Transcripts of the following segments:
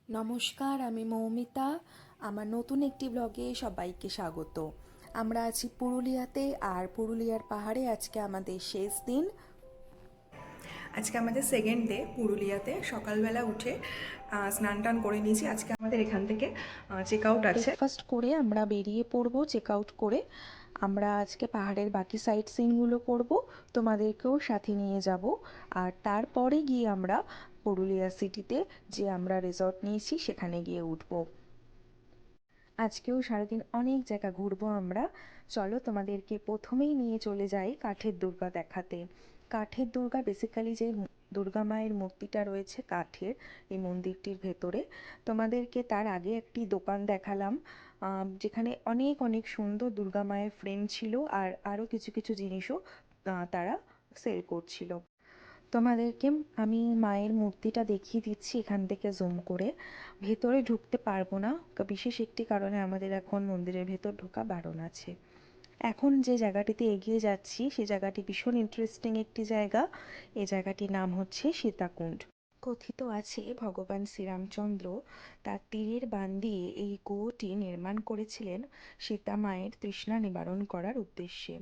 নমস্কার, আমি মৌমিতা। আমার নতুন একটি ব্লগে সবাইকে স্বাগত। আমরা আছি পুরুলিয়াতে, আর পুরুলিয়ার পাহাড়ে আজকে আমাদের শেষ দিন। আজকে আমাদের সেকেন্ড ডে পুরুলিয়াতে। সকালবেলা উঠে স্নান টান করে নিয়েছি। আজকে আমাদের এখান থেকে চেক আউট আছে। ব্রেকফাস্ট করে আমরা বেরিয়ে পড়বো। চেক আউট করে আমরা আজকে পাহাড়ের বাকি সাইট সিনগুলো করব, তোমাদেরকেও সাথে নিয়ে যাব। আর তারপরে গিয়ে আমরা পুরুলিয়া সিটিতে যে আমরা রিসর্ট নিয়েছি সেখানে গিয়ে উঠবো। আজকেও সারাদিন অনেক জায়গা ঘুরবো আমরা। চলো তোমাদেরকে প্রথমেই নিয়ে চলে যাই কাঠের দুর্গা দেখাতে। কাঠের দুর্গা বেসিক্যালি যে দুর্গা মায়ের মূর্তিটা রয়েছে কাঠের, এই মন্দিরটির ভেতরে। তোমাদেরকে তার আগে একটি দোকান দেখালাম, যেখানে অনেক অনেক সুন্দর দুর্গা মায়ের ফ্রেম ছিল, আর আরও কিছু কিছু জিনিসও তারা সেল করছিল। তোমাদেরকে আমি মায়ের মূর্তিটা দেখিয়ে দিচ্ছি এখান থেকে জুম করে। ভেতরে ঢুকতে পারবো না, বিশেষ একটি কারণে আমাদের এখন মন্দিরের ভেতর ঢোকা বারণ আছে। এখন যে জায়গাটিতে এগিয়ে যাচ্ছি সে জায়গাটি ভীষণ ইন্টারেস্টিং একটি জায়গা। এই জায়গাটির নাম হচ্ছে সীতাকুণ্ড। কথিত আছে ভগবান শ্রীরামচন্দ্র তার তীরের বাণ দিয়ে এই কুয়োটি নির্মাণ করেছিলেন সীতা মায়ের তৃষ্ণা নিবারণ করার উদ্দেশ্যে।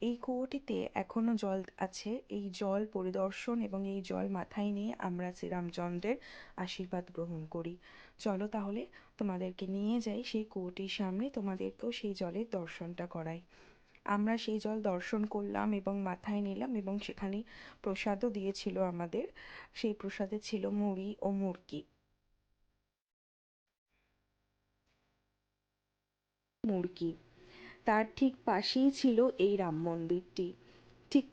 এই কুয়োটিতে এখনো জল আছে। এই জল পরিদর্শন এবং এই জল মাথায় নিয়ে আমরা শ্রীরামচন্দ্রের আশীর্বাদ গ্রহণ করি। চলো তাহলে তোমাদেরকে নিয়ে যাই সেই কুয়োটির সামনে, তোমাদেরকেও সেই জলের দর্শনটা করাই। আমরা সেই জল দর্শন করলাম এবং মাথায় নিলাম, এবং সেখানে প্রসাদও দিয়েছিল আমাদের। সেই প্রসাদে ছিল মুড়ি ও মুরকি। মুরকি তার ঠিক পাশেই ছিল এই রাম মন্দিরটি। ঠিক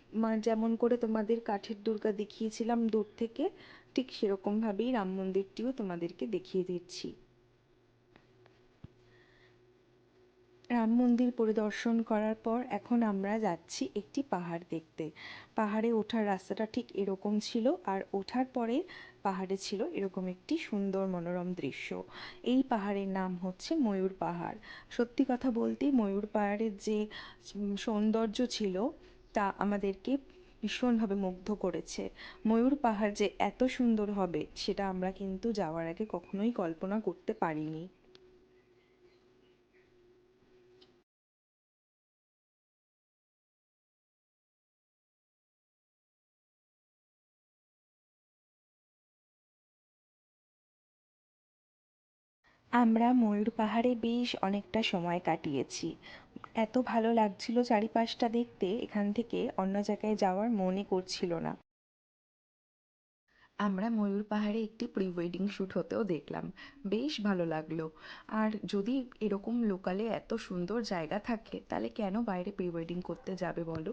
যেমন করে তোমাদের কাঠের দুর্গা দেখিয়েছিলাম দূর থেকে, ঠিক সেরকমভাবেই রাম মন্দিরটিও তোমাদেরকে দেখিয়ে দিচ্ছি। রাম মন্দির পরিদর্শন করার পর এখন আমরা যাচ্ছি একটি পাহাড় দেখতে। পাহাড়ে ওঠার রাস্তাটা ঠিক এরকম ছিল, আর ওঠার পরে পাহাড়ে ছিল এরকম একটি সুন্দর মনোরম দৃশ্য। এই পাহাড়ের নাম হচ্ছে ময়ূর পাহাড়। সত্যি কথা বলতে ময়ূর পাহাড়ের যে সৌন্দর্য ছিল তা আমাদেরকে ভীষণভাবে মুগ্ধ করেছে। ময়ূর পাহাড় যে এত সুন্দর হবে সেটা আমরা কিন্তু যাওয়ার আগে কখনোই কল্পনা করতে পারিনি। আমরা ময়ূর পাহাড়ে বেশ অনেকটা সময় কাটিয়েছি। এত ভালো লাগছিল চারিপাশটা দেখতে, এখান থেকে অন্য জায়গায় যাওয়ার মনই করছিল না। আমরা ময়ূর পাহাড়ে একটি প্রি ওয়েডিং শ্যুট হতেও দেখলাম, বেশ ভালো লাগলো। আর যদি এরকম লোকালে এত সুন্দর জায়গা থাকে তাহলে কেন বাইরে প্রি ওয়েডিং করতে যাবে বলো।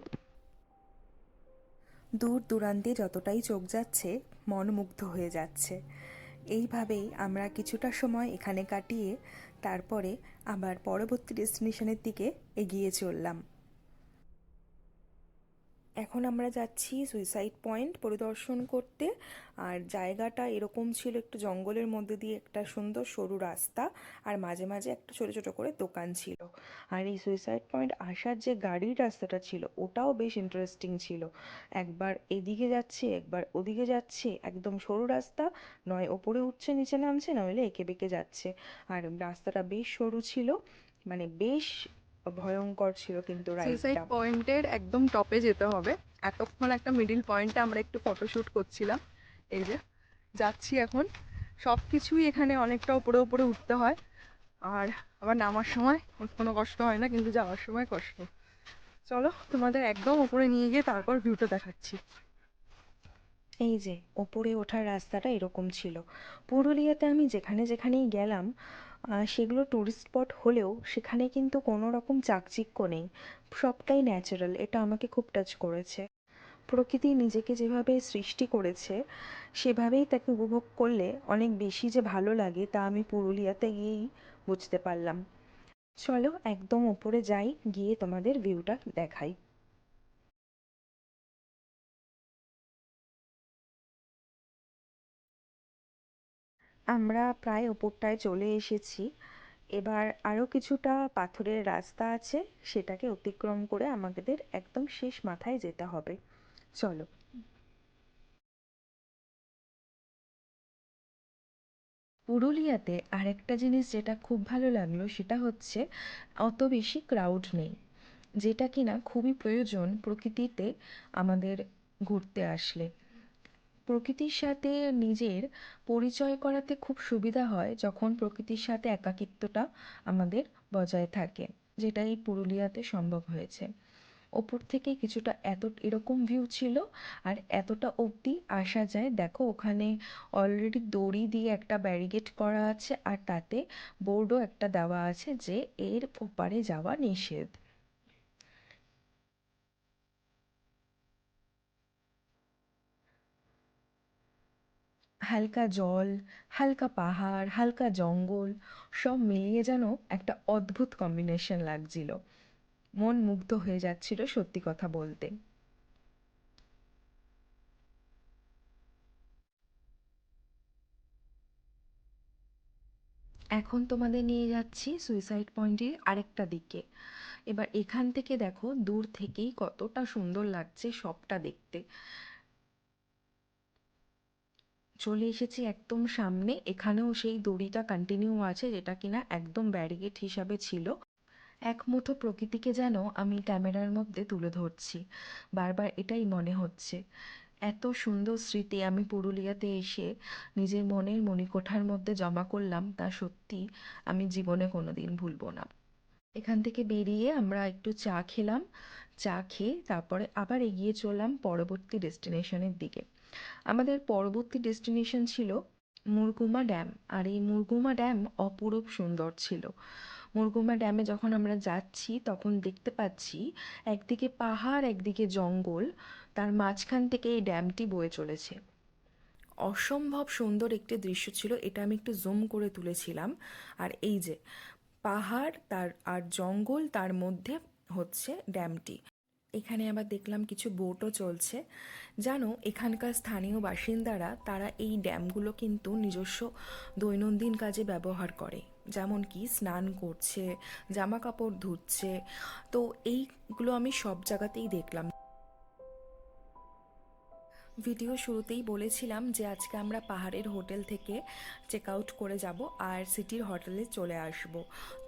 দূর দূরান্তে যতটাই চোখ যাচ্ছে মন মুগ্ধ হয়ে যাচ্ছে। এইভাবেই আমরা কিছুটা সময় এখানে কাটিয়ে তারপরে আবার পরবর্তী ডেস্টিনেশনের দিকে এগিয়ে চললাম। এখন আমরা যাচ্ছি সুইসাইড পয়েন্ট পরিদর্শন করতে। আর জায়গাটা এরকম ছিল, একটু জঙ্গলের মধ্যে দিয়ে একটা সুন্দর সরু রাস্তা, আর মাঝে মাঝে একটা ছোট ছোট করে দোকান ছিল। আর এই সুইসাইড পয়েন্ট আসার যে গাড়ির রাস্তাটা ছিল ওটাও বেশ ইন্টারেস্টিং ছিল। একবার এদিকে যাচ্ছে একবার ওদিকে যাচ্ছে, একদম সরু রাস্তা, নয় ওপরে উঠছে নিচে নামছে, নইলে এঁকে বেঁকে যাচ্ছে। আর রাস্তাটা বেশ সরু ছিল, মানে বেশ ভয়ঙ্কর ছিল কিন্তু সুইসাইড রাইডটা। পয়েন্টের একদম টপে যেতে হবে। এতক্ষণ একটা মিডিল পয়েন্টে আমরা একটু ফটোশ্যুট করছিলাম। এই যে যাচ্ছি এখন। সব কিছুই এখানে অনেকটা উপরে উপরে উঠতে হয়, আর আবার নামার সময় কোনো কষ্ট হয় না, কিন্তু যাওয়ার সময় কষ্ট। চলো তোমাদের একদম উপরে নিয়ে গিয়ে তারপর ভিউটা দেখাচ্ছি। এই যে ওপরে ওঠার রাস্তাটা এরকম ছিল। পুরুলিয়াতে আমি যেখানে যেখানেই গেলাম সেগুলো টুরিস্ট স্পট হলেও সেখানে কিন্তু কোনো রকম চাকচিক্য নেই, সবটাই ন্যাচারাল। এটা আমাকে খুব টাচ করেছে। প্রকৃতি নিজেকে যেভাবে সৃষ্টি করেছে সেভাবেই তাকে উপভোগ করলে অনেক বেশি যে ভালো লাগে তা আমি পুরুলিয়াতে গিয়েই বুঝতে পারলাম। চলো একদম উপরে যাই, গিয়ে তোমাদের ভিউটা দেখাই। আমরা প্রায় ওপরটায় চলে এসেছি। এবার আরও কিছুটা পাথরের রাস্তা আছে, সেটাকে অতিক্রম করে আমাদের একদম শেষ মাথায় যেতে হবে। চলো। পুরুলিয়াতে আরেকটা জিনিস যেটা খুব ভালো লাগলো সেটা হচ্ছে অত বেশি ক্রাউড নেই, যেটা কিনা খুবই প্রয়োজন প্রকৃতিতে আমাদের ঘুরতে আসলে। প্রকৃতির সাথে নিজের পরিচয় করাতে খুব সুবিধা হয় যখন প্রকৃতির সাথে একাকিত্বটা আমাদের বজায় থাকে, যেটা এই পুরুলিয়াতে সম্ভব হয়েছে। ওপর থেকে কিছুটা এরকম ভিউ ছিল, আর এতটা অবধি আসা যায়। দেখো ওখানে অলরেডি দড়ি দিয়ে একটা ব্যারিকেড করা আছে, আর তাতে বোর্ডও একটা দেওয়া আছে যে এর ওপারে যাওয়া নিষেধ। হালকা জল, হালকা পাহাড়, হালকা জঙ্গল, সব মিলিয়ে যেন একটা অদ্ভুত কম্বিনেশন লাগছিল। মন মুগ্ধ হয়ে যাচ্ছিল সত্যি কথা বলতে। এখন তোমাদের নিয়ে যাচ্ছি সুইসাইড পয়েন্টের আরেকটা দিকে। এবার এখান থেকে দেখো দূর থেকেই কতটা সুন্দর লাগছে সবটা দেখতে। চলে এসেছি একদম সামনে, এখানেও সেই দড়িটা কন্টিনিউ আছে যেটা কিনা একদম ব্যারিকেড হিসাবে ছিল। এক মুঠো প্রকৃতিকে যেন আমি ক্যামেরার মধ্যে তুলে ধরছি, বারবার এটাই মনে হচ্ছে। এত সুন্দর স্মৃতি আমি পুরুলিয়াতে এসে নিজের মনের মণিকোঠার মধ্যে জমা করলাম, তা সত্যি আমি জীবনে কোনোদিন ভুলবো না। এখান থেকে বেরিয়ে আমরা একটু চা খেলাম। চা খেয়ে তারপরে আবার এগিয়ে চললাম পরবর্তী ডেস্টিনেশনের দিকে। আমাদের পরবর্তী ডেস্টিনেশন ছিল মুরগুমা ড্যাম। আর এই মুরগুমা ড্যাম অপরূপ সুন্দর ছিল। মুরগুমা ড্যামে যখন আমরা যাচ্ছি তখন দেখতে পাচ্ছি একদিকে পাহাড় একদিকে জঙ্গল, তার মাঝখান থেকে এই ড্যামটি বয়ে চলেছে। অসম্ভব সুন্দর একটি দৃশ্য ছিল, এটা আমি একটু জুম করে তুলেছিলাম। আর এই যে পাহাড় তার আর জঙ্গল, তার মধ্যে হচ্ছে ড্যামটি। এখানে আবার দেখলাম কিছু বোটও চলছে। জানো এখানকার স্থানীয় বাসিন্দারা তারা এই ড্যামগুলো কিন্তু নিজস্ব দৈনন্দিন কাজে ব্যবহার করে, যেমন কি স্নান করছে, জামা কাপড় ধুচ্ছে। তো এইগুলো আমি সব জায়গাতেই দেখলাম। ভিডিও শুরুতেই বলেছিলাম যে আজকে আমরা পাহাড়ের হোটেল থেকে চেক আউট করে যাব আর সিটির হোটেলে চলে আসব।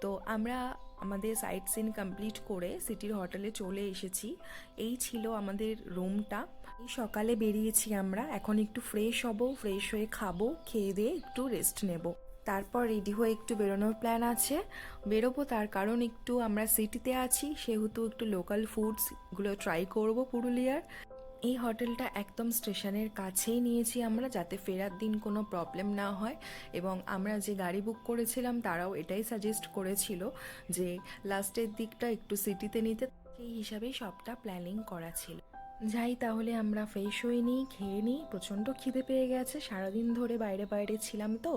তো আমরা আমাদের সাইট সিন কমপ্লিট করে সিটির হোটেলে চলে এসেছি। এই ছিল আমাদের রুমটা। এই সকালে বেরিয়েছি আমরা, এখন একটু ফ্রেশ হব, ফ্রেশ হয়ে খাবো, খেয়ে দিয়ে একটু রেস্ট নেব। তারপর রেডি হয়ে একটু বেরোনোর প্ল্যান আছে। বেরোবো তার কারণ একটু আমরা সিটিতে আছি সেহেতু একটু লোকাল ফুডসগুলো ট্রাই করব পুরুলিয়ার। এই হোটেলটা একদম স্টেশনের কাছেই নিয়েছি আমরা, যাতে ফেরার দিন কোনো প্রবলেম না হয়। এবং আমরা যে গাড়ি বুক করেছিলাম তারাও এটাই সাজেস্ট করেছিল যে লাস্টের দিকটা একটু সিটিতে নিতে, সেই হিসাবেই সবটা প্ল্যানিং করা ছিল। যাই তাহলে আমরা ফ্রেশ হয়ে নিই, খেয়ে নিই, প্রচণ্ড খিদে পেয়ে গেছে, সারাদিন ধরে বাইরে বাইরে ছিলাম তো।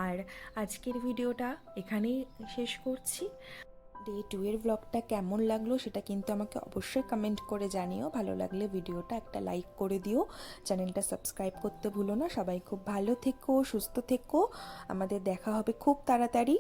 আর আজকের ভিডিওটা এখানেই শেষ করছি। ডে 2 এর ব্লগটা কেমন লাগলো সেটা কিন্তু আমাকে অবশ্যই কমেন্ট করে জানিও। ভালো লাগলে ভিডিওটা একটা লাইক করে দিও, চ্যানেলটা সাবস্ক্রাইব করতে ভুলো না। সবাই খুব ভালো থেকো, সুস্থ থেকো, আমাদের দেখা হবে খুব তাড়াতাড়ি।